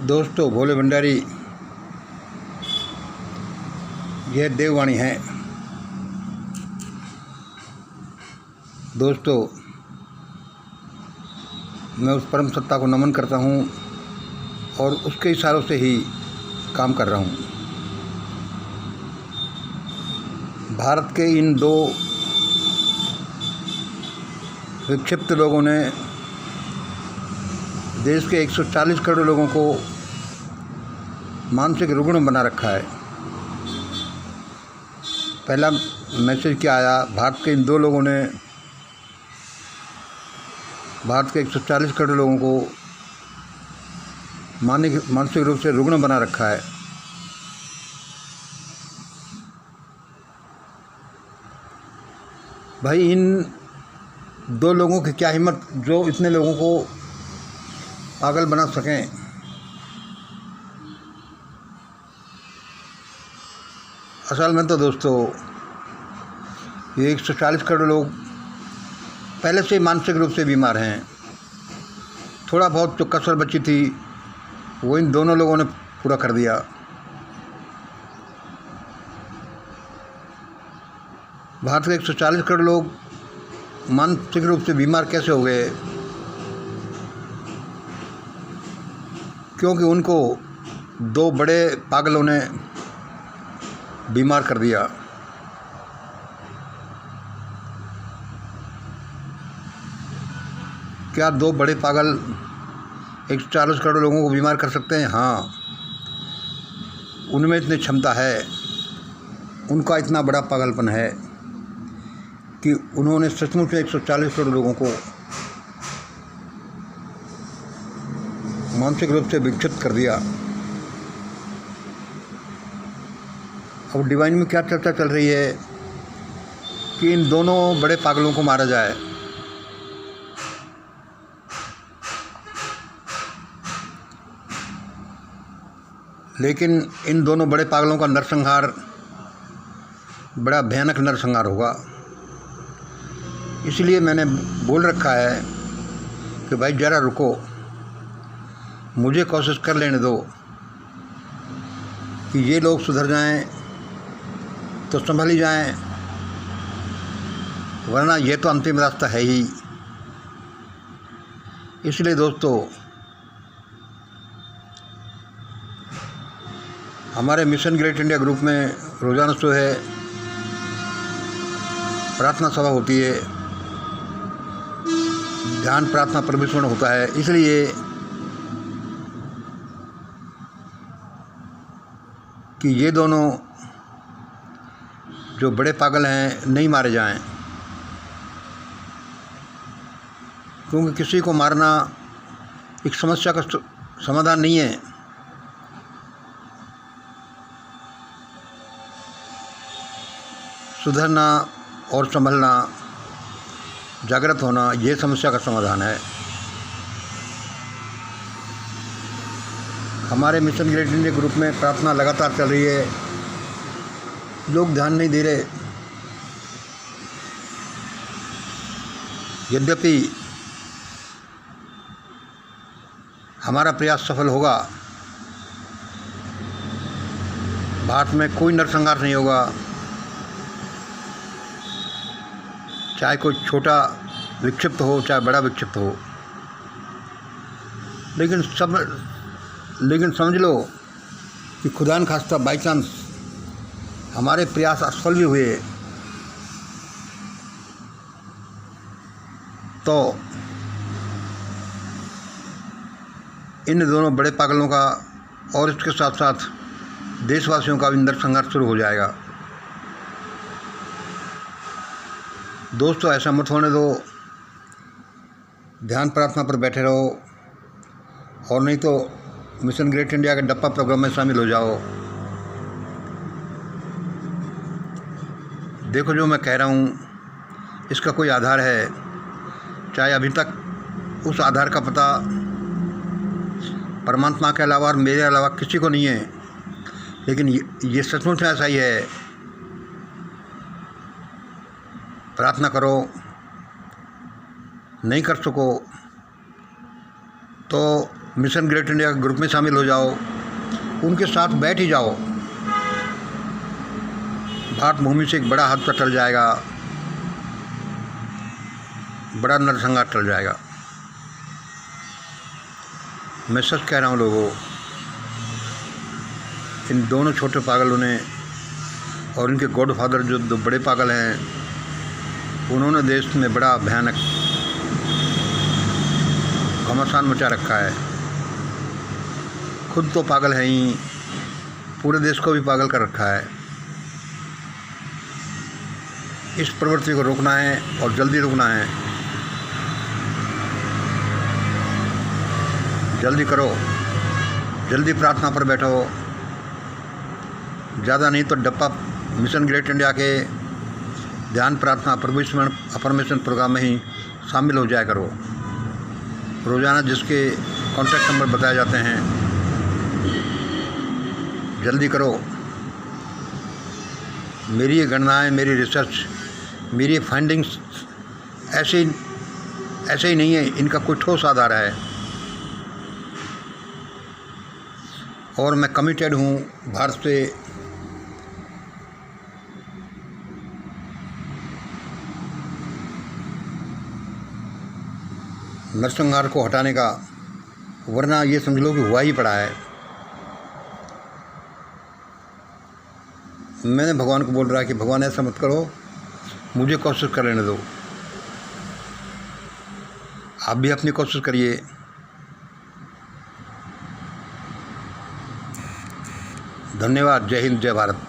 दोस्तों, भोले भंडारी, यह देववाणी है। दोस्तों, मैं उस परम सत्ता को नमन करता हूँ और उसके इशारों से ही काम कर रहा हूँ। भारत के इन दो विक्षिप्त लोगों ने देश के 140 करोड़ लोगों को मानसिक रुग्ण बना रखा है। पहला मैसेज क्या आया, भारत के इन दो लोगों ने भारत के 140 करोड़ लोगों को मानसिक रूप से रुग्ण बना रखा है। भाई, इन दो लोगों की क्या हिम्मत जो इतने लोगों को पागल बना सकें। असल में तो दोस्तों, ये 140 करोड़ लोग पहले से मानसिक रूप से बीमार हैं। थोड़ा बहुत जो कसर बची थी वो इन दोनों लोगों ने पूरा कर दिया। भारत के 140 करोड़ लोग मानसिक रूप से बीमार कैसे हो गए? क्योंकि उनको दो बड़े पागलों ने बीमार कर दिया। क्या दो बड़े पागल 140 करोड़ लोगों को बीमार कर सकते हैं? हाँ, उनमें इतनी क्षमता है, उनका इतना बड़ा पागलपन है कि उन्होंने सचमुच में 140 करोड़ लोगों को मानसिक रूप से विक्षिप्त कर दिया। अब डिवाइन में क्या चर्चा चल रही है कि इन दोनों बड़े पागलों को मारा जाए। लेकिन इन दोनों बड़े पागलों का नरसंहार बड़ा भयानक नरसंहार होगा। इसलिए मैंने बोल रखा है कि भाई ज़रा रुको, मुझे कोशिश कर लेने दो कि ये लोग सुधर जाएं तो संभल ही जाएं, वरना ये तो अंतिम रास्ता है ही। इसलिए दोस्तों, हमारे मिशन ग्रेट इंडिया ग्रुप में रोज़ाना सुबह प्रार्थना सभा होती है, ध्यान प्रार्थना परमेश्वर होता है। इसलिए कि ये दोनों जो बड़े पागल हैं नहीं मारे जाएं, क्योंकि किसी को मारना एक समस्या का समाधान नहीं है। सुधरना और संभलना, जागृत होना, ये समस्या का समाधान है। हमारे मिशन ग्रेट इंडिया ग्रुप में प्रार्थना लगातार चल रही है, लोग ध्यान नहीं दे रहे। यद्यपि हमारा प्रयास सफल होगा, भारत में कोई नरसंहार नहीं होगा, चाहे कोई छोटा विक्षिप्त हो चाहे बड़ा विक्षिप्त हो। लेकिन समझ लो कि खुदा न खास्ता बाई चांस हमारे प्रयास असफल भी हुए तो इन दोनों बड़े पागलों का और इसके साथ साथ देशवासियों का भी नरसंहार शुरू हो जाएगा। दोस्तों, ऐसा मत होने दो। ध्यान प्रार्थना पर बैठे रहो, और नहीं तो मिशन ग्रेट इंडिया के डप्पा प्रोग्राम में शामिल हो जाओ। देखो, जो मैं कह रहा हूँ इसका कोई आधार है, चाहे अभी तक उस आधार का पता परमात्मा के अलावा और मेरे अलावा किसी को नहीं है, लेकिन ये सचमुच में ऐसा ही है। प्रार्थना करो, नहीं कर सको तो मिशन ग्रेट इंडिया ग्रुप में शामिल हो जाओ, उनके साथ बैठ ही जाओ। भारत भूमि से एक बड़ा हादसा टल जाएगा, बड़ा नरसंहार टल जाएगा। मैं सच कह रहा हूँ लोगों, इन दोनों छोटे पागलों ने और इनके गॉडफादर जो दो बड़े पागल हैं, उन्होंने देश में बड़ा भयानक घमासान मचा रखा है। खुद तो पागल है ही, पूरे देश को भी पागल कर रखा है। इस प्रवृत्ति को रोकना है और जल्दी रोकना है। जल्दी करो, जल्दी प्रार्थना पर बैठो। ज़्यादा नहीं तो डप्पा मिशन ग्रेट इंडिया के ध्यान प्रार्थना प्रभु स्मरण अफर्मेशन प्रोग्राम में ही शामिल हो जाया करो। रोज़ाना जिसके कॉन्टैक्ट नंबर बताए जाते हैं, जल्दी करो। मेरी ये गणनाएँ, मेरी रिसर्च, मेरी फाइंडिंग्स ऐसे ही नहीं है, इनका कोई ठोस आधार है और मैं कमिटेड हूँ भारत से नरसंहार को हटाने का, वरना ये समझ लो कि हुआ ही पड़ा है। मैंने भगवान को बोल रहा है कि भगवान ऐसा मत करो, मुझे कोशिश कर लेने दो। आप भी अपनी कोशिश करिए। धन्यवाद। जय हिंद, जय भारत।